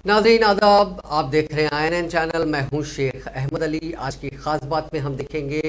नाज़रीन आदाब, आप देख रहे हैं INN चैनल। मैं हूं शेख अहमद अली। आज की खास बात में हम देखेंगे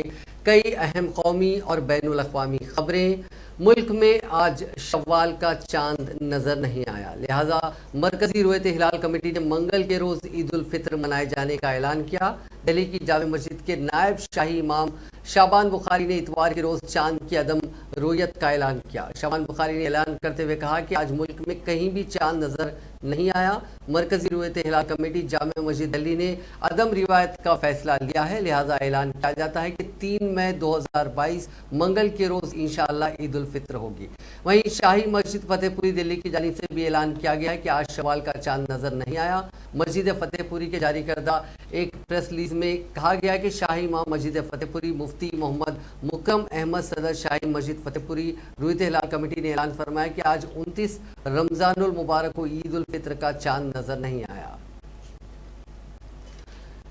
कई अहम कौमी और बैनुल अक़वामी खबरें। मुल्क में आज शव्वाल का चांद नज़र नहीं आया, लिहाजा मरकज़ी रुयत हिलाल कमेटी ने मंगल के रोज़ ईद उल फितर मनाए जाने का ऐलान किया। दिल्ली की जामे मस्जिद के नायब शाही इमाम शाबान बुखारी ने इतवार के रोज़ चांद की अदम रुयत का ऐलान किया। शाबान बुखारी ने ऐलान करते हुए कहा कि आज मुल्क में कहीं भी चांद नज़र नहीं आया। मरकज़ी रुयत हिलाल कमेटी जामे मस्जिद दिल्ली ने अदम रिवायत का फैसला लिया है, लिहाजा ऐलान किया जाता है कि 3 मई 2022 मंगल के रोज़ इंशाअल्लाह ईद उल फितर होगी। वहीं शाही मस्जिद फतेहपुरी दिल्ली की जानिब से भी ऐलान किया गया है कि आज शवाल का चांद नज़र नहीं आया। मस्जिद फतेहपुरी के जारी करदा एक प्रेस रिलीज में कहा गया है कि शाही इमाम मस्जिद फतेहपुरी मुफ्ती मोहम्मद मुकरम अहमद सदर शाही मस्जिद फतेहपुरी रुयत हिलाल कमेटी ने ऐलान फरमाया कि आज 29 रमज़ानुल मुबारक को ईद उल फितर का चांद नजर नहीं आया।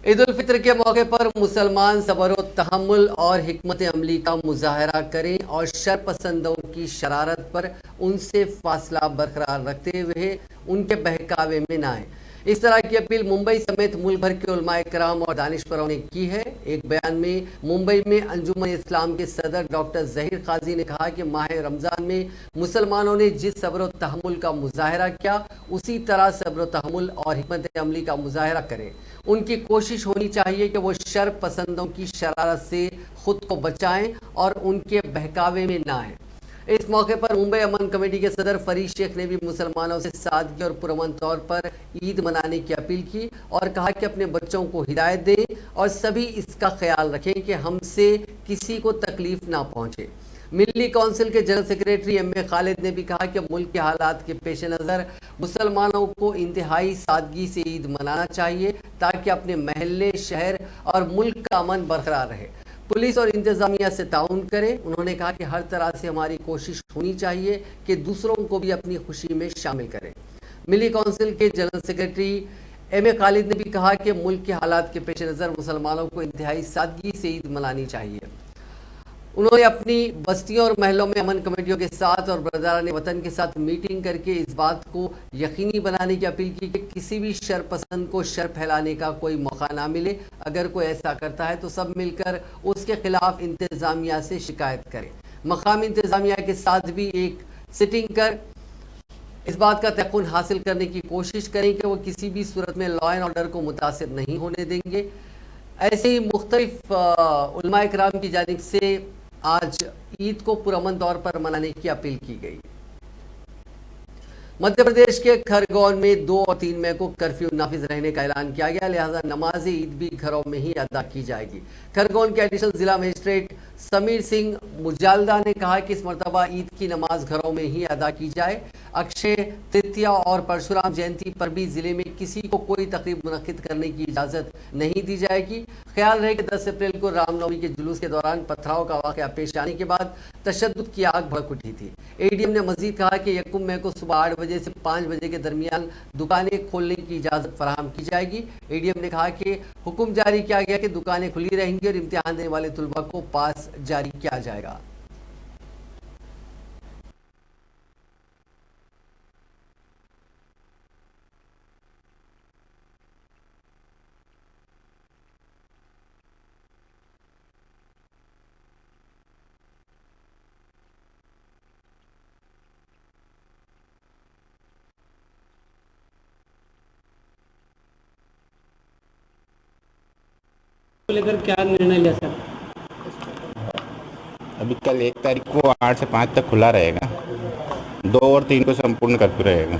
ईद उल फितर के मौके पर मुसलमान सब्र व तहम्मुल और हिकमत अमली का मुजाहरा करें और शरपसंदों की शरारत पर उनसे फासला बरकरार रखते हुए उनके बहकावे में न आए। इस तरह की अपील मुंबई समेत मुल्क भर के उलमाए कराम और दानिशवरों ने की है। एक बयान में मुंबई में अंजुमन इस्लाम के सदर डॉक्टर ज़हीर काजी ने कहा कि माह रमज़ान में मुसलमानों ने जिस सब्र व तहम्मुल का मुजाहरा किया, उसी तरह सब्र व तहम्मुल और हिकमत अमली का मुजाहरा करें। उनकी कोशिश होनी चाहिए कि वो शर पसंदों की शरारत से खुद को बचाएं और उनके बहकावे में ना आए। इस मौके पर मुंबई अमन कमेटी के सदर फरीद शेख ने भी मुसलमानों से सादगी और पुरअमन तौर पर ईद मनाने की अपील की और कहा कि अपने बच्चों को हिदायत दें और सभी इसका ख्याल रखें कि हमसे किसी को तकलीफ ना पहुंचे। मिली काउंसिल के general secretary M A Khalid ने भी कहा कि मुल्क के हालात के पेश नज़र मुसलमानों को इंतहाई सादगी से ईद मनाना चाहिए ताकि अपने महल्ले, शहर और मुल्क का अमन बरकरार रहे। पुलिस और इंतज़ामिया से ताउन करें। उन्होंने कहा कि हर तरह से हमारी कोशिश होनी चाहिए कि दूसरों को भी अपनी खुशी में शामिल करें। मिली काउंसिल के general secretary M A Khalid ने भी कहा कि मुल्क के हालात के पेश नज़र मुसलमानों को इंतहाई सादगी से ईद मनानी चाहिए। उन्होंने अपनी बस्तियों और महलों में अमन कमेटियों के साथ और बरदरान वतन के साथ मीटिंग करके इस बात को यकीनी बनाने की अपील की कि किसी भी शर पसंद को शर फैलाने का कोई मौका ना मिले। अगर कोई ऐसा करता है तो सब मिलकर उसके खिलाफ इंतज़ामिया से शिकायत करें। मकामी इंतज़ामिया के साथ भी एक सिटिंग कर इस बात का तयक़ुन हासिल करने की कोशिश करें कि वो किसी भी सूरत में लॉ एंड ऑर्डर को मुतासिर नहीं होने देंगे। ऐसे ही मुख्तलिफ उलमाए किराम की जानिब से आज ईद को पुरअमन तौर पर मनाने की अपील की गई। मध्य प्रदेश के खरगोन में 2 और 3 मई को कर्फ्यू नाफिज रहने का ऐलान किया गया, लिहाजा नमाज ईद भी घरों में ही अदा की जाएगी। खरगोन के एडिशनल जिला मजिस्ट्रेट समीर सिंह मुजालदा ने कहा कि इस मरतबा ईद की नमाज घरों में ही अदा की जाए। अक्षय तृतीया और परशुराम जयंती पर भी जिले में किसी को कोई तकरीब मुनक्किद करने की इजाज़त नहीं दी जाएगी। ख्याल रहे कि 10 अप्रैल को रामनवमी के जुलूस के दौरान पथराव का वाक़या पेश आने के बाद तशद्दुद की आग भड़क उठी थी। एडीएम ने मजीद कहा कि 1 मई को सुबह 8 बजे से 5 बजे के दरमियान दुकानें खोलने की इजाज़त फराहम की जाएगी। एडीएम ने कहा कि हुक्म जारी किया गया कि दुकानें खुली रहेंगी और इम्तिहान देने वाले तुलबा को पास जारी किया जाएगा। लेकर क्या निर्णय लिया सर? अभी कल 1 तारीख को 8 से 5 तक खुला रहेगा, 2 और 3 को संपूर्ण कर्फ्यू रहेगा।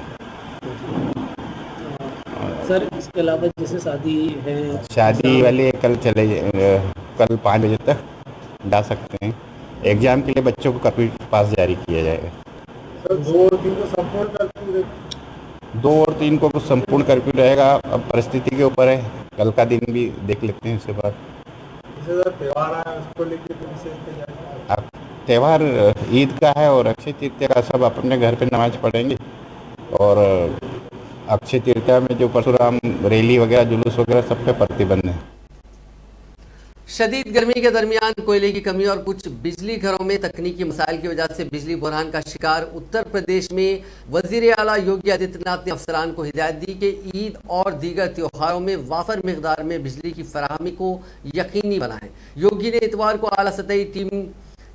सर इसके अलावा जैसे शादी है, शादी वाले कल कल 5 बजे तक डाल सकते हैं। एग्ज़ाम के लिए बच्चों को कर्फ्यू पास जारी किया जाएगा। सर 2 और 3 को संपूर्ण कर्फ्यू 2 और 3 को संपूर्ण कर्फ्यू रहेगा। अब परिस्थिति के ऊपर है, कल का दिन भी देख लेते हैं। उसके बाद त्यौहार आया उसको लेकर भी विशेष तैयारी। अब त्यौहार ईद का है और अक्षय तृतीया का, सब अपने घर पे नमाज पढ़ेंगे। और अक्षय तृतीया में जो परशुराम रैली वगैरह, जुलूस वगैरह, सब पे प्रतिबंध है। शदीद गर्मी के दरमियान कोयले की कमी और कुछ बिजली घरों में तकनीकी मसाइल की वजह से बिजली बहरान का शिकार उत्तर प्रदेश में वजीर आला योगी आदित्यनाथ ने अफसरान को हिदायत दी कि ईद और दीगर त्योहारों में वाफर मिकदार में बिजली की फराहमी को यकीनी बनाएं। योगी ने इतवार को आला सतही टीम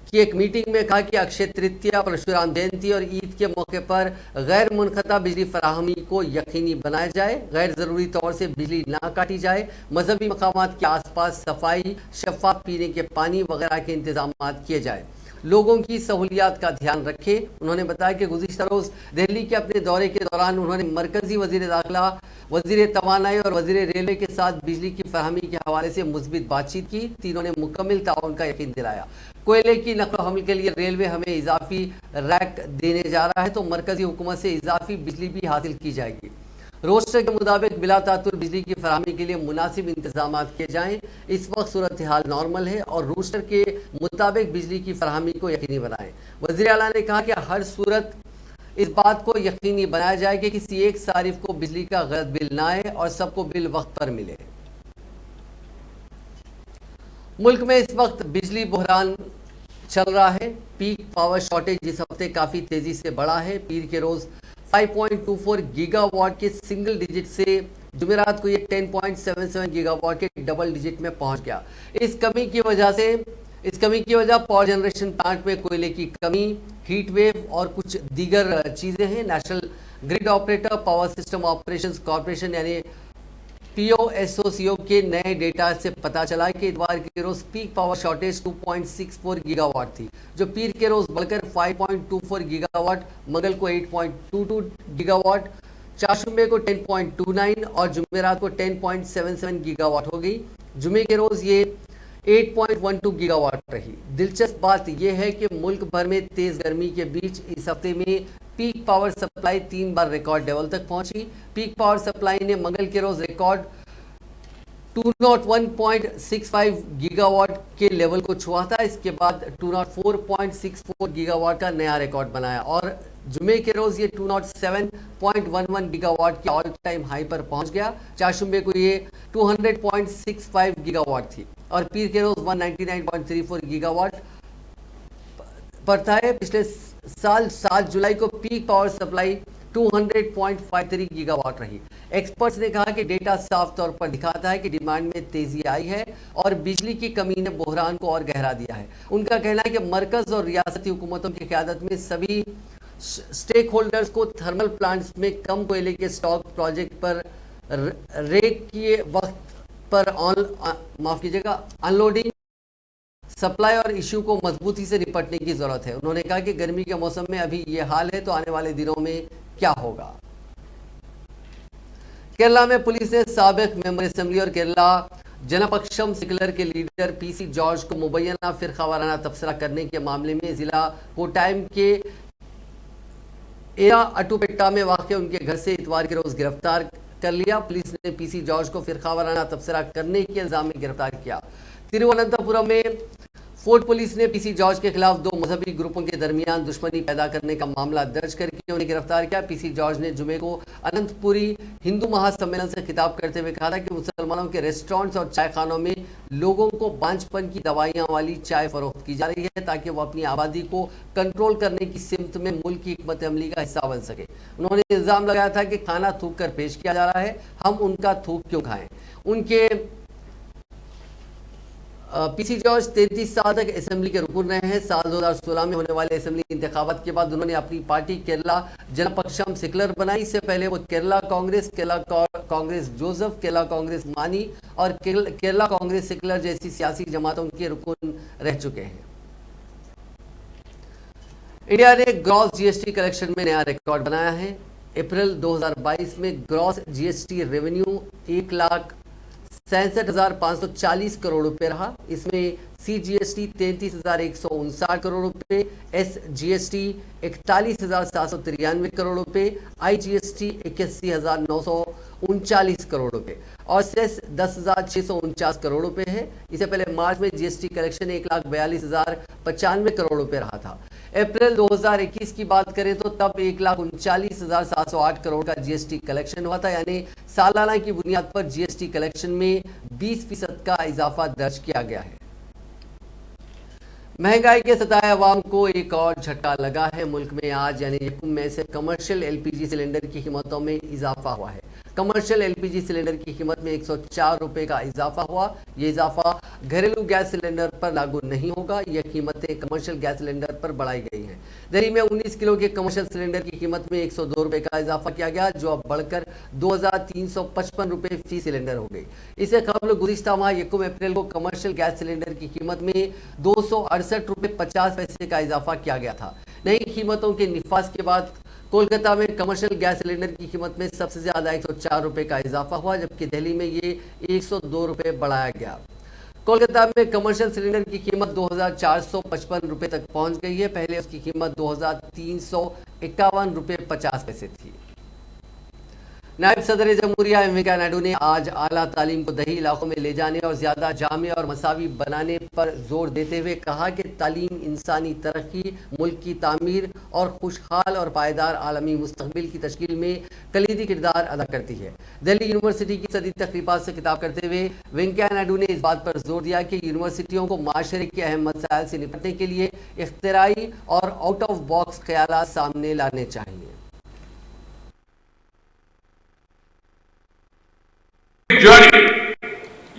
की एक मीटिंग में कहा कि अक्षय तृतीया, परशुराम जयंती और ईद के मौके पर गैर मुनक़ता बिजली फराहमी को यकीनी बनाया जाए, गैर ज़रूरी तौर से बिजली ना काटी जाए, मजहबी मकामात के आसपास सफाई, शफाफ पीने के पानी वगैरह के इंतजाम किए जाए, लोगों की सहूलियात का ध्यान रखें। उन्होंने बताया कि गुज़िश्ता रोज़ दिल्ली के अपने दौरे के दौरान उन्होंने मरकज़ी वज़ीर दाखिला, वज़ीर तवानाई और वज़ीर रेलवे के साथ बिजली की फराहमी के हवाले से मुस्बित बातचीत की। तीनों ने मुकम्मल ताउन का यकीन दिलाया। कोयले की नक़ल हमल के लिए रेलवे हमें इजाफी रैक देने जा रहा है तो मरकज़ी हुकूमत से इजाफी बिजली भी हासिल की जाएगी। रोस्टर के मुताबिक बिला तातुल बिजली की फराहमी के लिए मुनासिब इंतजाम किए जाएँ। इस वक्त सूरत हाल नॉर्मल है और रोस्टर के मुताबिक बिजली की फराहमी को यकीनी बनाएं। वज़ीर आला ने कहा कि हर सूरत इस बात को यकीनी बनाया जाए कि किसी एक सारिफ को बिजली का गलत बिल ना आए और सबको बिल वक्त पर मिले। मुल्क में इस वक्त बिजली बहरान चल रहा है। पीक पावर शॉर्टेज इस हफ्ते काफ़ी तेज़ी से बढ़ा है। पीर के रोज़ 5.24 गीगावाट के सिंगल डिजिट से जुमेरात को ये 10.77 गीगावाट के डबल डिजिट में पहुंच गया। इस कमी की वजह पावर जनरेशन प्लांट में कोयले की कमी, हीट वेव और कुछ दीगर चीज़ें हैं। National grid operator power system operations corporation यानी POSOCO के नए डेटा से पता चला कि इतवार के रोज़ पीक पावर शॉर्टेज 2.64 गीगावाट थी, जो पीर के रोज़ बढ़कर 5.24 गीगावाट, मंगल को 8.22 गीगावाट, चारशंबे को 10.29 और जुमेरात को 10.77 गीगावाट हो गई। जुमे के रोज़ ये 8.12 गीगावाट रही। दिलचस्प बात यह है कि मुल्क भर में तेज़ गर्मी के बीच इस हफ्ते में पीक पावर सप्लाई 3 बार रिकॉर्ड लेवल तक पहुंची। पीक पावर सप्लाई ने मंगल के रोज़ रिकॉर्ड 201.65 गीगावाट के लेवल को छुआ था। इसके बाद 204.64 गीगावाट का नया रिकॉर्ड बनाया और जुमे के रोज़ ये 207.11 गीगावाट के ऑल टाइम हाई पर पहुंच गया। चारशंबे को ये 200.65 गीगावाट थी और पीर के रोज़ 199.34 गीगावाट पर था। पिछले साल 7 जुलाई को पीक पावर सप्लाई 200.53 गीगावाट रही। एक्सपर्ट्स ने कहा कि डेटा साफ तौर पर दिखाता है कि डिमांड में तेजी आई है और बिजली की कमी ने बहरान को और गहरा दिया है। उनका कहना है कि मरकज़ और रियासती हुकूमतों की क़यादत में सभी स्टेक होल्डर्स को थर्मल प्लांट्स में कम कोयले के स्टॉक प्रोजेक्ट पर रेक किए वक्त पर अनलोडिंग, सप्लाई और इशू को मजबूती से निपटने की ज़रूरत है। उन्होंने कहा कि गर्मी के मौसम में अभी ये हाल है तो आने वाले दिनों में क्या होगा। केरला में पुलिस ने साबिक मेंबर असेंबली और केरला जनपक्षम सेक्युलर के लीडर PC जॉर्ज को मुबैना फिरका वाराना तबसरा करने के मामले में जिला कोटायम के एरा अटुपेट्टा में वाक़ उनके घर से इतवार के रोज़ गिरफ्तार कर लिया। पुलिस ने PC जॉर्ज को फिरका वाराना तबसरा करने के इल्ज़ाम में गिरफ्तार किया। तिरुवनंतपुरम में फोर्ट पुलिस ने PC जॉर्ज के खिलाफ 2 मजहबी ग्रुपों के दरमियान दुश्मनी पैदा करने का मामला दर्ज करके उन्हें गिरफ्तार किया। PC जॉर्ज ने जुमे को अनंतपुरी हिंदू महासम्मेलन से खिताब करते हुए कहा था कि मुसलमानों के रेस्टोरेंट्स और चाय खानों में लोगों को बांझपन की दवाइयां वाली चाय फरोख्त की जा रही है ताकि वो अपनी आबादी को कंट्रोल करने की सिमत में मुल्क की हिकमत अमली का हिस्सा बन सके। उन्होंने इल्ज़ाम लगाया था कि खाना थूक कर पेश किया जा रहा है, हम उनका थूक क्यों खाएं। उनके PC जॉर्ज 33 साल तक असेंबली के रुकन रहे हैं। साल 2016 में होने वाले असेंबली इंतखाबात के बाद उन्होंने अपनी पार्टी केरला जनपक्षम सेक्युलर बनाई। इससे पहले वो केरला कांग्रेस जोसेफ, केरला कांग्रेस मानी और केरला कांग्रेस सेक्युलर जैसी सियासी जमातों के रुकन रह चुके हैं। इंडिया ने ग्रॉस GST कलेक्शन में नया रिकॉर्ड बनाया है। अप्रैल 2022 में ग्रॉस GST रेवेन्यू 1,67,540 करोड़ रुपए रहा। इसमें CGST 33,159 करोड़ रुपए, SGST 41,793 करोड़ रुपए, IGST 81,939 करोड़ रुपए और सेस 10,649 करोड़ रुपए है। इससे पहले मार्च में GST कलेक्शन 1,42,095 करोड़ रुपए रहा था। अप्रैल 2021 की बात करें तो तब 1,39,708 करोड़ का GST कलेक्शन हुआ था, यानी सालाना की बुनियाद पर जीएसटी कलेक्शन में 20% का इजाफा दर्ज किया गया है। महंगाई के सताए अवाम को एक और झटका लगा है। मुल्क में आज यानी 1 मई से कमर्शियल एलपीजी सिलेंडर की कीमतों में इजाफा हुआ है। कमर्शियल एलपीजी सिलेंडर की कीमत में 104 रुपए का इजाफा हुआ। ये इजाफा घरेलू गैस सिलेंडर पर लागू नहीं होगा। यह कीमतें कमर्शियल गैस सिलेंडर पर बढ़ाई गई हैं। दिल्ली में 19 किलो के कमर्शियल सिलेंडर की कीमत में 102 रुपए का इजाफा किया गया, जो अब बढ़कर 2355 रुपए फी सिलेंडर हो गई। इससे कबल गुज़िश्ता माह 1 अप्रैल को कमर्शियल गैस सिलेंडर की कीमत में 268 रुपए 50 पैसे का इजाफा किया गया था। नई कीमतों के निफाज के बाद कोलकाता में कमर्शियल गैस सिलेंडर की कीमत में सबसे ज्यादा 104 रुपए का इजाफा हुआ, जबकि दिल्ली में ये 102 रुपए बढ़ाया गया। कोलकाता में कमर्शियल सिलेंडर की कीमत 2455 रुपए तक पहुंच गई है। पहले उसकी कीमत 2351 रुपए 50 पैसे थी। नायब सदर जमहूरिया वेंकैया नायडू ने आज आला तालीम को दही इलाकों में ले जाने और ज़्यादा जामे और मसावी बनाने पर जोर देते हुए कहा कि तालीम इंसानी तरक्की, मुल्क की तामीर और खुशहाल और पायदार आलमी मुस्तकबिल की तश्कील में कलीदी किरदार अदा करती है। दिल्ली यूनिवर्सिटी की सदी तकरीबात से खिताब करते हुए वेंकैया नायडू ने इस बात पर जोर दिया कि यूनिवर्सिटियों को माशरे के अहम मसाइल से निपटने के लिए इख्तिराई और आउट ऑफ बॉक्स ख्यालात सामने लाने चाहिए। Journey.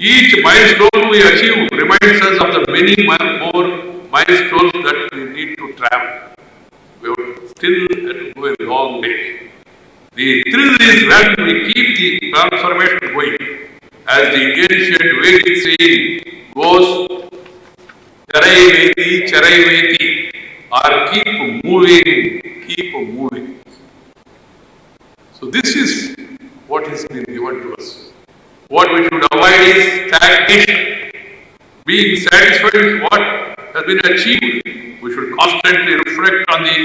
Each milestone we achieve reminds us of the many more milestones that we need to travel. We are still go a long way. The thrill is when we keep the transformation going. As the ancient Vedic saying goes, Charai Veti, or keep moving. So this is what has been given to us. What we should avoid is stagnation. Being satisfied with what has been achieved, we should constantly reflect on the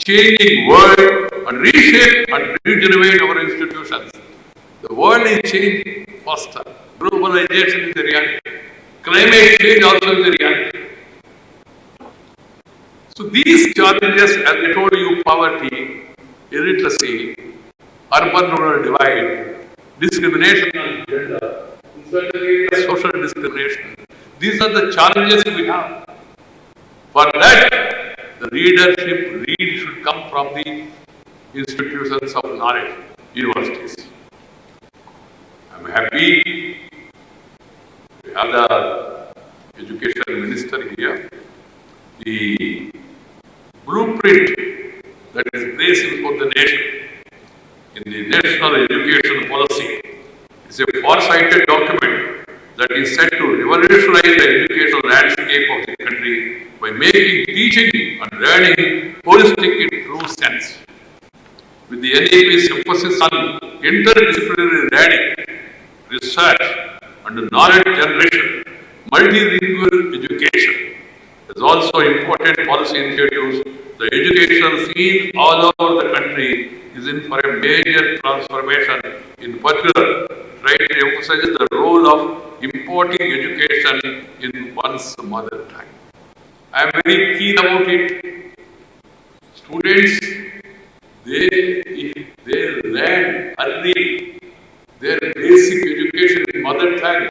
changing world and reshape and regenerate our institutions. The world is changing faster. Globalization is a reality. Climate change also is a reality. So these challenges, as I told you, poverty, illiteracy, urban-rural divide, discrimination on gender, in certain areas social discrimination. These are the challenges we have. For that, the leadership should come from the institutions of knowledge, universities. I am happy we have the education minister here. The blueprint that is placed before the nation in the National Education Policy is a far-sighted document that is set to revolutionize the educational landscape of the country by making teaching and learning holistic in true sense. With the NEP's emphasis on interdisciplinary learning, research and knowledge generation, multilingual education is also important policy initiatives. The educational scene all over the country is in for a major transformation. In particular, try to emphasize the role of importing education in one's mother tongue. I am very keen about it. Students, if they learn early their basic education in mother tongue,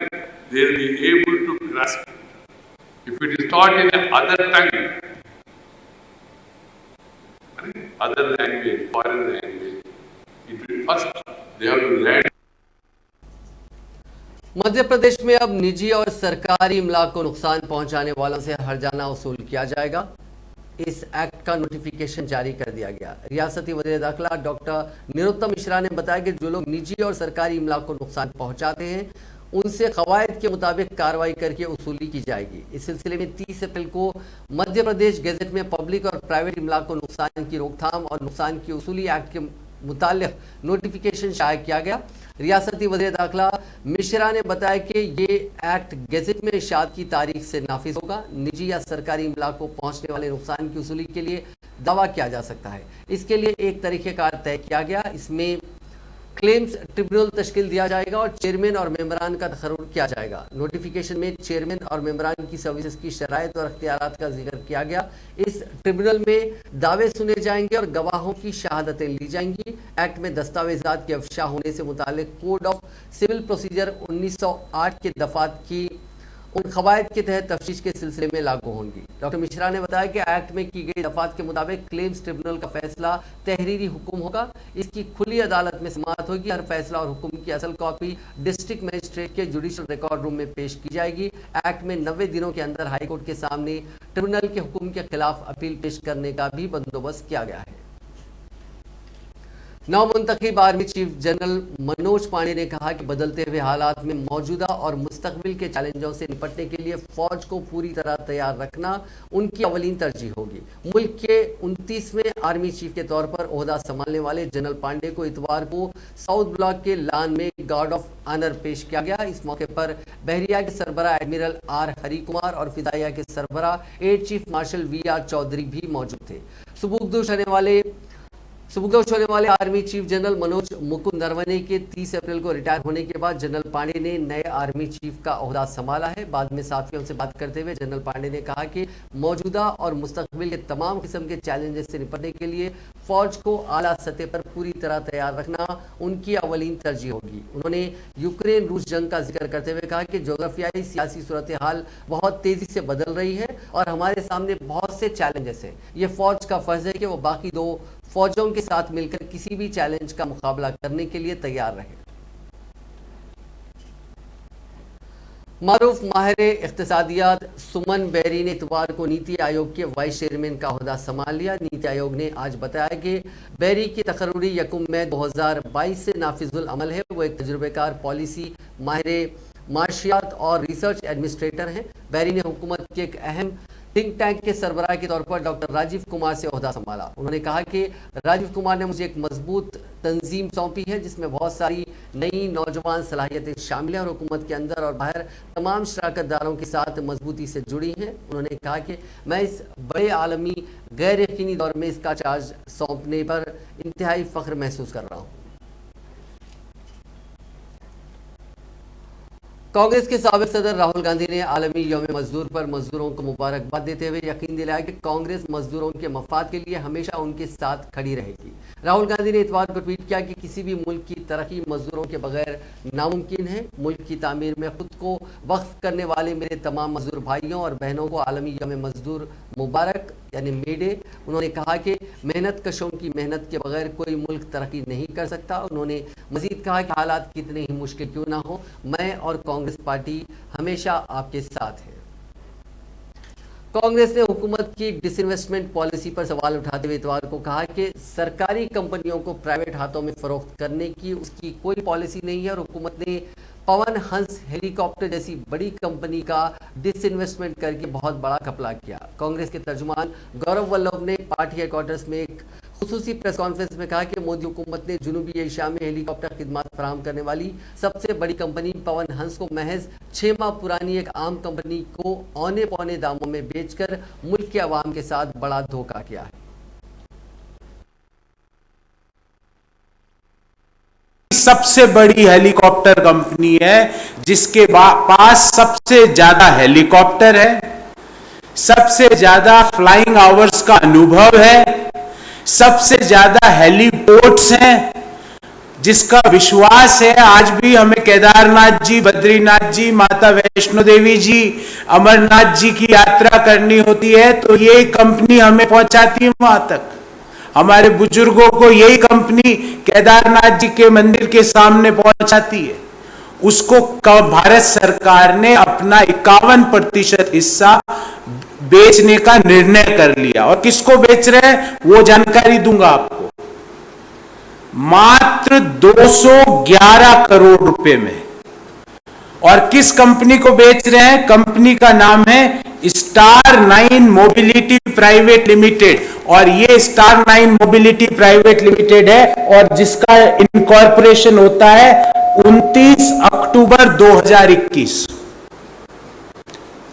they will be able to grasp it. If it is taught in another tongue, other language, foreign language, it will first they have to learn. Madhya Pradesh में अब निजी और सरकारी इमलाक को नुकसान पहुंचाने वालों से हर्जाना वसूल किया जाएगा। इस एक्ट का नोटिफिकेशन जारी कर दिया गया। रियासती वज़ीर दाखिला डॉक्टर निरुत्तम मिश्रा ने बताया कि जो लोग निजी और सरकारी इमलाक को नुकसान पहुंचाते हैं उनसे कवायद के मुताबिक कार्रवाई करके वसूली की जाएगी। इस सिलसिले में 30 अप्रैल को मध्य प्रदेश गैजेट में पब्लिक और प्राइवेट इमलाक को नुकसान की रोकथाम और नुकसान की वसूली एक्ट के मुताल्लिक़ नोटिफिकेशन शाया किया गया। रियासती वज़ीर दाखिला मिश्रा ने बताया कि ये एक्ट गैजेट में इशात की तारीख से नाफिज होगा। निजी या सरकारी इमलाक को पहुंचने वाले नुकसान की वसूली के लिए दावा किया जा सकता है। इसके लिए एक तरीक़ेकार तय किया गया। इसमें क्लेम्स ट्रिब्यूनल तश्कील दिया जाएगा और चेयरमैन और मेंबरान का तकर्रुर किया जाएगा। नोटिफिकेशन में चेयरमैन और मेंबरान की सर्विसेज की शराइत और अख्तियारात का जिक्र किया गया। इस ट्रिब्यूनल में दावे सुने जाएंगे और गवाहों की शहादतें ली जाएंगी। एक्ट में दस्तावेजात के अफशा होने से मुतालिक कोड ऑफ सिविल प्रोसीजर 1908 के दफात की उन कवायद के तहत तफ्तीश के सिलसिले में लागू होंगी। डॉक्टर मिश्रा ने बताया कि एक्ट में की गई दफात के मुताबिक क्लेम्स ट्रिब्यूनल का फैसला तहरीरी हुक्म होगा। इसकी खुली अदालत में समाअत होगी। हर फैसला और हुक्म की असल कॉपी डिस्ट्रिक्ट मजिस्ट्रेट के जुडिशल रिकॉर्ड रूम में पेश की जाएगी। एक्ट में 90 दिनों के अंदर हाईकोर्ट के सामने ट्रिब्यूनल के हुक्म के खिलाफ अपील पेश करने का भी बंदोबस्त किया गया है। नवमुंतखब army chief general Manoj Pande ने कहा कि बदलते हुए हालात में मौजूदा और मुस्तकबिल के चैलेंजों से निपटने के लिए फौज को पूरी तरह तैयार रखना उनकी अवलीन तरजीह होगी। मुल्क के 29वें आर्मी चीफ के तौर पर ओहदा संभालने वाले जनरल पांडे को इतवार को साउथ ब्लॉक के लान में गार्ड ऑफ ऑनर पेश किया गया। इस मौके पर बहरिया के सरबराह एडमिरल आर हरी कुमार और फिदाइया के सरबराह air chief marshal VR Chaudhari भी मौजूद थे। सुबुगदोश होने वाले army chief general Manoj Mukund Naravane के 30 अप्रैल को रिटायर होने के बाद जनरल पांडे ने नए आर्मी चीफ का ओहदा संभाला है। बाद में साथियों से बात करते हुए जनरल पांडे ने कहा कि मौजूदा और मुस्तकबिल के तमाम किस्म के चैलेंजेस से निपटने के लिए फौज को आला सतह पर पूरी तरह तैयार रखना उनकी अवलीन तरजीह होगी। उन्होंने यूक्रेन रूस जंग का जिक्र करते हुए कहा कि जोग्राफियाई सियासी सूरत हाल बहुत तेजी से बदल रही है और हमारे सामने बहुत से चैलेंजेस हैं। ये फौज का फर्ज है कि वो बाकी दो फौजों के साथ मिलकर किसी भी चैलेंज का मुकाबला करने के लिए तैयार रहे। मारूफ माहिर इख्तिसादियात सुमन बेरी ने इतवार को नीति आयोग के वाइस चेयरमैन का ओहदा संभाल लिया। नीति आयोग ने आज बताया कि बेरी की तकर्रुरी 1 मई 2022 से नाफिजुल अमल है। वो एक तजुर्बेकार पॉलिसी माहिर माशियात और रिसर्च एडमिनिस्ट्रेटर हैं। बेरी ने हुकूमत के एक अहम थिंक टैंक के सरबराह के तौर पर डॉक्टर राजीव कुमार से ओहदा संभाला। उन्होंने कहा कि राजीव कुमार ने मुझे एक मजबूत तंजीम सौंपी है जिसमें बहुत सारी नई नौजवान सलाहियतें शामिल हैं और हुकूमत के अंदर और बाहर तमाम शराकतदारों के साथ मजबूती से जुड़ी हैं। उन्होंने कहा कि मैं इस बड़े आलमी गैर यकीनी दौर में इसका चार्ज सौंपने पर इंतहाई फख्र महसूस कर रहा हूँ। कांग्रेस के साबिक सदर राहुल गांधी ने आलमी यौम मजदूर पर मजदूरों को मुबारकबाद देते हुए यकीन दिलाया कि कांग्रेस मजदूरों के मफाद के लिए हमेशा उनके साथ खड़ी रहेगी। राहुल गांधी ने इतवार को ट्वीट किया कि किसी भी मुल्क की तरक्की मजदूरों के बगैर नामुमकिन है। मुल्क की तामीर में खुद को वक्फ करने वाले मेरे तमाम मजदूर भाइयों और बहनों को आलमी यौम मजदूर मुबारक यानी मे डे। उन्होंने कहा कि मेहनत कशों की मेहनत के बगैर कोई मुल्क तरक्की नहीं कर सकता। उन्होंने मजीद कहा कि हालात कितने ही मुश्किल क्यों ना हो, मैं और कांग्रेस पार्टी हमेशा आपके साथ है। कांग्रेस ने हुकूमत की डिसइन्वेस्टमेंट पॉलिसी पर सवाल उठाते हुए इतवार को कहा कि सरकारी कंपनियों को प्राइवेट हाथों में फरोख्त करने की उसकी कोई पॉलिसी नहीं है और हुकूमत ने पवन हंस हेलीकॉप्टर जैसी बड़ी कंपनी का डिसइन्वेस्टमेंट करके बहुत बड़ा घपला किया। कांग्रेस के तर्जुमान गौरव वल्लभ ने पार्टी हेडक्वार्टर्स में एक खुसूसी प्रेस कॉन्फ्रेंस में कहा कि मोदी हुकूमत ने जनूबी एशिया में हेलीकॉप्टर खिदमत फराहम करने वाली सबसे बड़ी कंपनी पवन हंस को महज 6 माह पुरानी एक आम कंपनी को औने पौने दामों में बेचकर मुल्क के अवाम के साथ बड़ा धोखा किया है। सबसे बड़ी हेलीकॉप्टर कंपनी है जिसके पास सबसे ज्यादा हेलीकॉप्टर है, सबसे ज्यादा फ्लाइंग आवर्स का अनुभव है, सबसे ज्यादा हेलीपोर्ट्स हैं, जिसका विश्वास है आज भी हमें केदारनाथ जी, बद्रीनाथ जी, माता वैष्णो देवी जी, अमरनाथ जी की यात्रा करनी होती है तो ये कंपनी हमें पहुंचाती है वहां तक। हमारे बुजुर्गों को यही कंपनी केदारनाथ जी के मंदिर के सामने पहुंचाती है। उसको भारत सरकार ने अपना 51% हिस्सा बेचने का निर्णय कर लिया और किसको बेच रहे हैं वो जानकारी दूंगा आपको। मात्र 211 करोड़ रुपए में। और किस कंपनी को बेच रहे हैं? कंपनी का नाम है स्टार 9 मोबिलिटी प्राइवेट लिमिटेड और ये स्टार 9 मोबिलिटी प्राइवेट लिमिटेड है और जिसका इनकॉर्पोरेशन होता है 29 अक्टूबर 2021।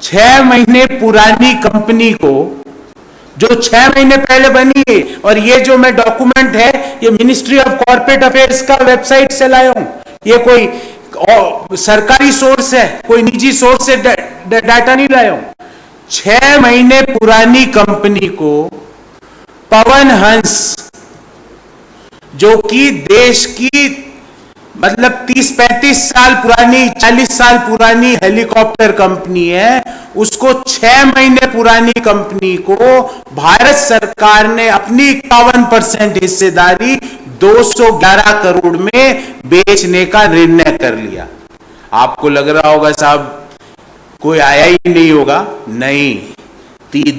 6 महीने पुरानी कंपनी को जो 6 महीने पहले बनी है। और ये जो मैं डॉक्यूमेंट है, ये मिनिस्ट्री ऑफ कॉर्पोरेट अफेयर्स का वेबसाइट से लाया हूं। ये कोई सरकारी सोर्स है, कोई निजी सोर्स से डाटा नहीं लाया हूं। 6 महीने पुरानी कंपनी को पवन हंस, जो कि देश की मतलब 30-35 साल पुरानी, 40 साल पुरानी हेलीकॉप्टर कंपनी है, उसको 6 महीने पुरानी कंपनी को भारत सरकार ने अपनी 51% हिस्सेदारी 211 करोड़ में बेचने का निर्णय कर लिया। आपको लग रहा होगा साहब कोई आया ही नहीं होगा, नहीं,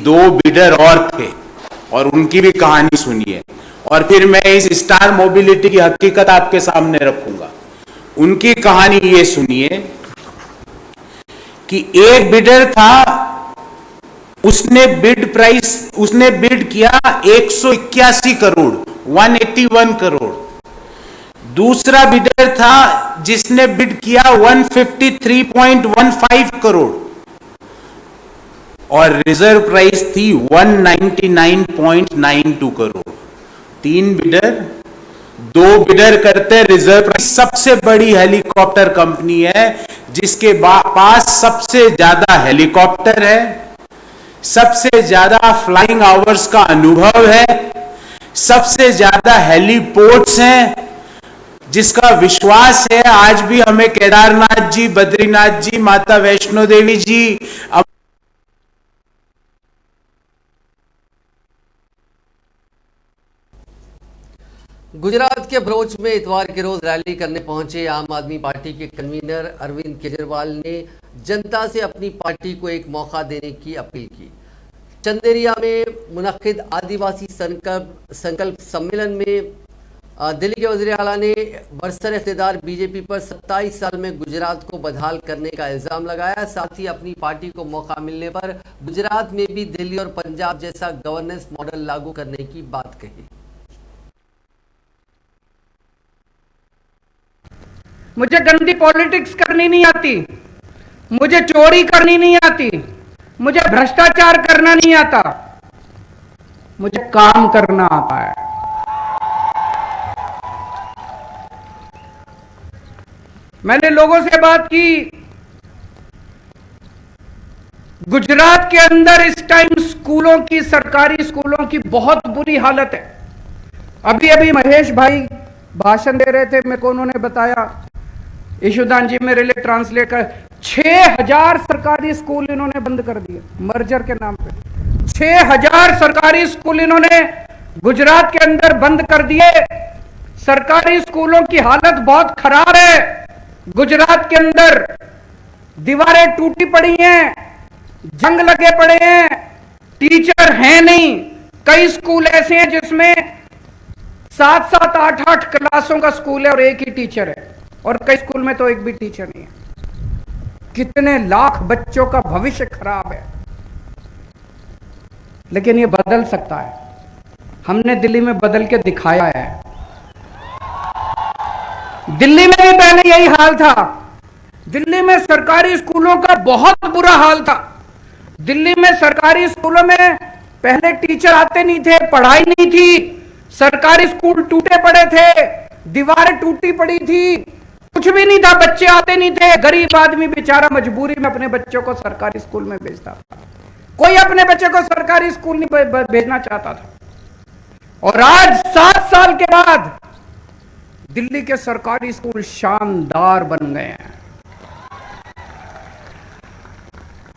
2 बिडर और थे और उनकी भी कहानी सुनिए। और फिर मैं इस स्टार मोबिलिटी की हकीकत आपके सामने रखूंगा। उनकी कहानी ये सुनिए कि एक बिडर था, उसने बिड किया 181 करोड़, 181 करोड़। दूसरा बिडर था जिसने बिड किया 153.15 करोड़ और रिजर्व प्राइस थी 199.92 करोड़। 3 बिडर, 2 बिडर करते रिजर्व प्राइस। सबसे बड़ी हेलीकॉप्टर कंपनी है जिसके पास सबसे ज्यादा हेलीकॉप्टर है, सबसे ज्यादा फ्लाइंग आवर्स का अनुभव है, सबसे ज्यादा हेलीपोर्ट्स हैं, जिसका विश्वास है आज भी हमें केदारनाथ जी, बद्रीनाथ जी, माता वैष्णो देवी जी, गुजरात के भरूच में इतवार के रोज रैली करने पहुंचे आम आदमी पार्टी के कन्वीनर अरविंद केजरीवाल ने जनता से अपनी पार्टी को एक मौका देने की अपील की। चंदेरिया में मुनक्किद आदिवासी संकल्प सम्मेलन में दिल्ली के वज़ीर आला ने बरसर इक़्तिदार बीजेपी पर 27 साल में गुजरात को बदहाल करने का इल्ज़ाम लगाया। साथ ही अपनी पार्टी को मौका मिलने पर गुजरात में भी दिल्ली और पंजाब जैसा गवर्नेंस मॉडल लागू करने की बात कही। मुझे गंदी पॉलिटिक्स करनी नहीं आती, मुझे चोरी करनी नहीं आती, मुझे भ्रष्टाचार करना नहीं आता, मुझे काम करना आता है। मैंने लोगों से बात की, गुजरात के अंदर इस टाइम स्कूलों की, सरकारी स्कूलों की बहुत बुरी हालत है। अभी अभी महेश भाई भाषण दे रहे थे, मेरे को उन्होंने बताया, ईशुदान जी मेरे लिए ट्रांसलेट कर, 6000 सरकारी स्कूल इन्होंने बंद कर दिए मर्जर के नाम पे। 6000 सरकारी स्कूल इन्होंने गुजरात के अंदर बंद कर दिए। सरकारी स्कूलों की हालत बहुत खराब है। गुजरात के अंदर दीवारें टूटी पड़ी हैं, जंग लगे पड़े हैं, टीचर हैं नहीं। कई स्कूल ऐसे हैं जिसमें 7-7, 8-8 क्लासों का स्कूल है और एक ही टीचर है, और कई स्कूल में तो एक भी टीचर नहीं है। कितने लाख बच्चों का भविष्य खराब है। लेकिन ये बदल सकता है। हमने दिल्ली में बदल के दिखाया है। दिल्ली में भी पहले यही हाल था। दिल्ली में सरकारी स्कूलों का बहुत बुरा हाल था। दिल्ली में सरकारी स्कूलों में पहले टीचर आते नहीं थे, पढ़ाई नहीं थी, सरकारी स्कूल टूटे पड़े थे, दीवारें टूटी पड़ी थी, कुछ भी नहीं था, बच्चे आते नहीं थे। गरीब आदमी बेचारा मजबूरी में अपने बच्चों को सरकारी स्कूल में भेजता था। कोई अपने बच्चे को सरकारी स्कूल नहीं भेजना चाहता था। और आज 7 साल के बाद दिल्ली के सरकारी स्कूल शानदार बन गए हैं,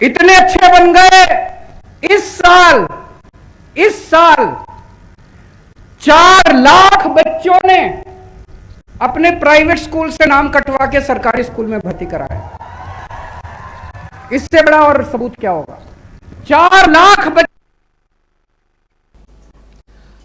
इतने अच्छे बन गए। इस साल 4 लाख बच्चों ने अपने प्राइवेट स्कूल से नाम कटवा के सरकारी स्कूल में भर्ती कराया। इससे बड़ा और सबूत क्या होगा? 4 लाख बच्चे।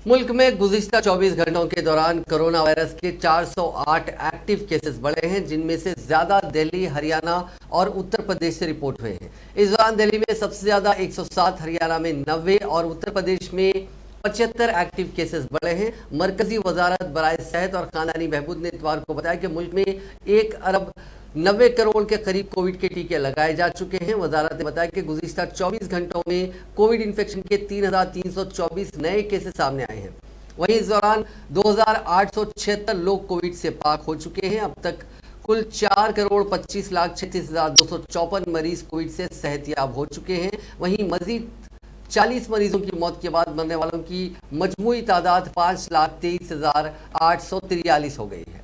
मुल्क में गुज़िश्ता 24 घंटों के दौरान कोरोना वायरस के 408 एक्टिव केसेस बढ़े हैं, जिनमें से ज्यादा दिल्ली, हरियाणा और उत्तर प्रदेश से रिपोर्ट हुए हैं। इस दौरान दिल्ली में सबसे ज्यादा 107, हरियाणा में 90 और उत्तर प्रदेश में 75 एक्टिव केसेस बढ़े हैं। मरकजी वजारत बराए सेहत और खानदानी बहबूद ने इतवार को बताया कि मुल्क में 1 अरब 90 करोड़ के करीब कोविड के टीके लगाए जा चुके हैं। वजारत ने बताया कि गुज़िश्ता 24 घंटों में कोविड इन्फेक्शन के 3,324 नए केसेस सामने आए हैं। वहीं इस दौरान 2,876 लोग कोविड से पाक हो चुके हैं। अब तक कुल 4,25,36,254 मरीज कोविड से सेहतयाब हो चुके हैं। वहीं मजीद 40 मरीजों की मौत के बाद मरने वालों की मजमूई तादाद 5,23,843 हो गई है।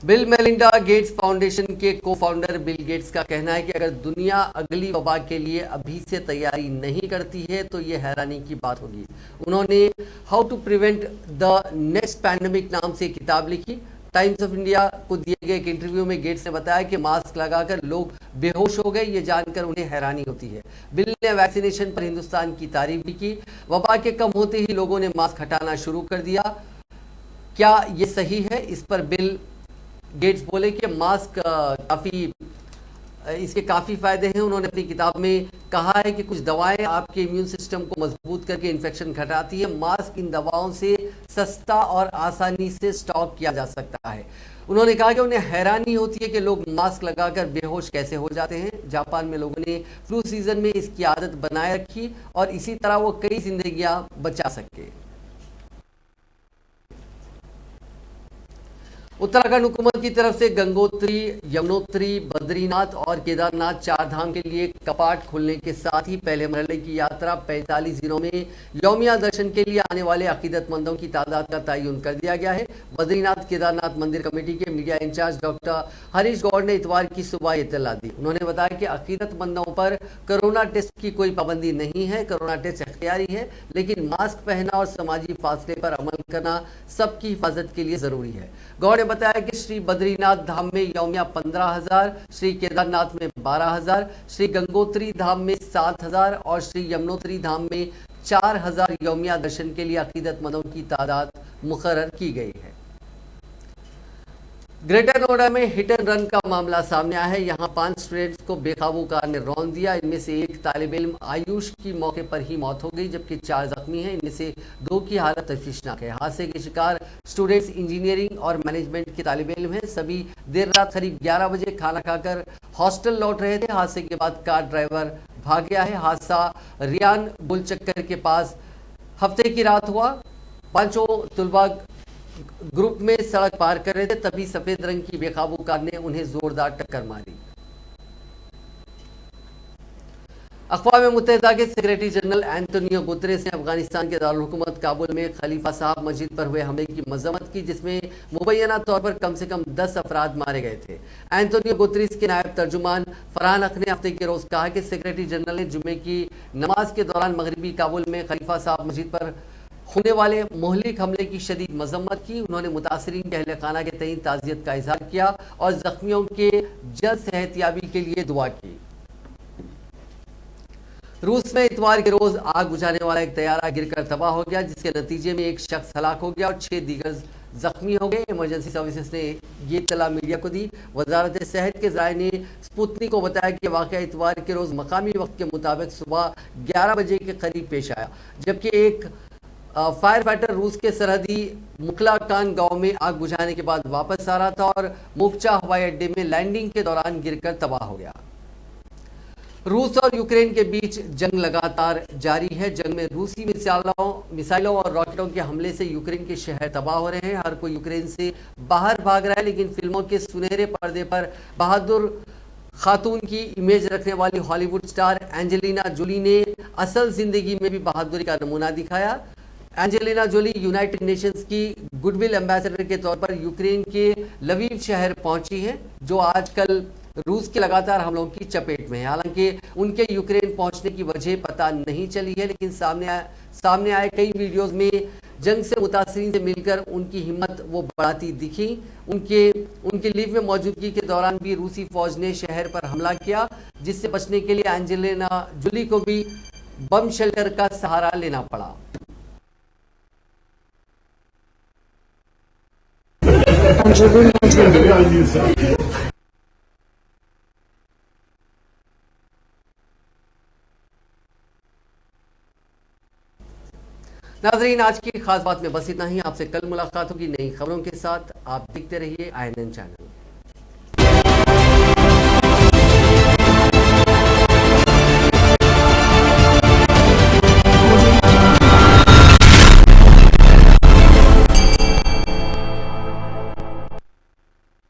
बिल मेलिंडा गेट्स फाउंडेशन के को फाउंडर बिल गेट्स का कहना है कि अगर दुनिया अगली वबा के लिए अभी से तैयारी नहीं करती है तो ये हैरानी की बात होगी। उन्होंने how to prevent the next pandemic नाम से किताब लिखी। टाइम्स ऑफ इंडिया को दिए गए एक इंटरव्यू में गेट्स ने बताया कि मास्क लगाकर लोग बेहोश हो गए, ये जानकर उन्हें हैरानी होती है। बिल ने वैक्सीनेशन पर हिंदुस्तान की तारीफ भी की। वबा के कम होते ही लोगों ने मास्क हटाना शुरू कर दिया, क्या ये सही है? इस पर बिल गेट्स बोले कि मास्क इसके काफ़ी फ़ायदे हैं। उन्होंने अपनी किताब में कहा है कि कुछ दवाएं आपके इम्यून सिस्टम को मजबूत करके इन्फेक्शन घटाती है। मास्क इन दवाओं से सस्ता और आसानी से स्टॉक किया जा सकता है। उन्होंने कहा कि उन्हें हैरानी होती है कि लोग मास्क लगाकर बेहोश कैसे हो जाते हैं। जापान में लोगों ने फ्लू सीजन में इसकी आदत बनाए रखी और इसी तरह वो कई जिंदगियां बचा सके। उत्तराखंड हुकूमत की तरफ से गंगोत्री, यमुनोत्री, बद्रीनाथ और केदारनाथ 4 धाम के लिए कपाट खुलने के साथ ही पहले मरहले की यात्रा 45 दिनों में यौमिया दर्शन के लिए आने वाले अकीदतमंदों की तादाद का तयन कर दिया गया है। बद्रीनाथ केदारनाथ मंदिर कमेटी के media incharge doctor Harish Gaur ने इतवार की सुबह इत्तला दी। उन्होंने बताया कि अकीदतमंदों पर कोरोना टेस्ट की कोई पाबंदी नहीं है। कोरोना टेस्ट इख्तियारी है, लेकिन मास्क पहनना और समाजी फासले पर अमल करना सबकी हिफाजत के लिए जरूरी है। गौड़ ने बताया कि श्री बद्रीनाथ धाम में यौमिया 15,000, श्री केदारनाथ में 12,000, श्री गंगोत्री धाम में 7,000 और श्री यमुनोत्री धाम में 4,000 यौमिया दर्शन के लिए अकीदतमंदों की तादाद मुकर्रर की गई है। ग्रेटर नोएडा में हिट एंड रन का मामला सामने आया है। यहां 5 स्टूडेंट्स को बेकाबू कार ने रौंद दिया। इनमें से एक तालिब इल्म आयुष की मौके पर ही मौत हो गई, जबकि 4 जख्मी हैं। इनमें से 2 की हालत तशवीशनाक है। हादसे के शिकार स्टूडेंट्स इंजीनियरिंग और मैनेजमेंट के तालिब इल्म हैं। सभी देर रात करीब 11 बजे खाना खाकर हॉस्टल लौट रहे थे। हादसे के बाद कार ड्राइवर भाग गया है। हादसा रियान बुलचक्कर के पास हफ्ते की रात हुआ। 5 तुलबा ग्रुप में सड़क पार कर रहे थे, तभी सफेद रंग की बेकाबू कार ने उन्हें जोरदार टक्कर मारी। अक़वाम मुत्तहिदा के सेक्रेटरी जनरल एंटोनियो गुतरेस ने अफगानिस्तान के दारुल हुकूमत काबुल में खलीफा साहब मस्जिद पर हुए हमले की मजम्मत की, जिसमें मुबैना तौर पर कम से कम 10 अफराद मारे गए थे। एंटोनियो गुतरेस के नायब तर्जुमान फरहान हक ने हफ्ते के रोज कहा कि सेक्रेटरी जनरल ने जुम्मे की नमाज के दौरान मगरबी काबुल में खलीफा साहब मस्जिद पर होने वाले मोहलिक हमले की शदीद मजम्मत की। उन्होंने मुतासरीन के अहले खाना के तईन ताज़ियत का इजहार किया और जख्मियों के जल्द सेहतयाबी के लिए दुआ की। रूस में इतवार के रोज आग बुझाने वाला एक तैयारा गिरकर तबाह हो गया, जिसके नतीजे में एक शख्स हलाक हो गया और 6 दीगर जख्मी हो गए। इमरजेंसी सर्विसेज ने ये इत्तला मीडिया को दी। वजारत सेहत के ज़राए ने स्पुतनिक को बताया कि वाक़या इतवार के रोज मकामी वक्त के मुताबिक सुबह 11 बजे के करीब पेश आया, जबकि एक फायर फाइटर रूस के सरहदी मुकलाकान गांव में आग बुझाने के बाद वापस आ रहा था और मुक्चा हवाई अड्डे में लैंडिंग के दौरान गिरकर तबाह हो गया। रूस और यूक्रेन के बीच जंग लगातार जारी है। जंग में रूसी मिसाइलों और रॉकेटों के हमले से यूक्रेन के शहर तबाह हो रहे हैं। हर कोई यूक्रेन से बाहर भाग रहा है, लेकिन फिल्मों के सुनहरे पर्दे पर बहादुर खातून की इमेज रखने वाली हॉलीवुड स्टार एंजेलिना जोली ने असल जिंदगी में भी बहादुरी का नमूना दिखाया। एंजेलिना जोली यूनाइटेड नेशंस की गुडविल एम्बेसडर के तौर पर यूक्रेन के लवीव शहर पहुंची हैं, जो आजकल रूस के लगातार हमलों की चपेट में है। हालांकि उनके यूक्रेन पहुंचने की वजह पता नहीं चली है, लेकिन सामने आए कई वीडियोस में जंग से मुतासरीन से मिलकर उनकी हिम्मत वो बढ़ाती दिखी। उनके लीव में मौजूदगी के दौरान भी रूसी फौज ने शहर पर हमला किया, जिससे बचने के लिए एंजेलिना जोली को भी बम शेल्टर का सहारा लेना पड़ा। नाज़रीन, आज की खास बात में बस इतना ही। आपसे कल मुलाकात होगी नई खबरों के साथ। आप देखते रहिए INN चैनल।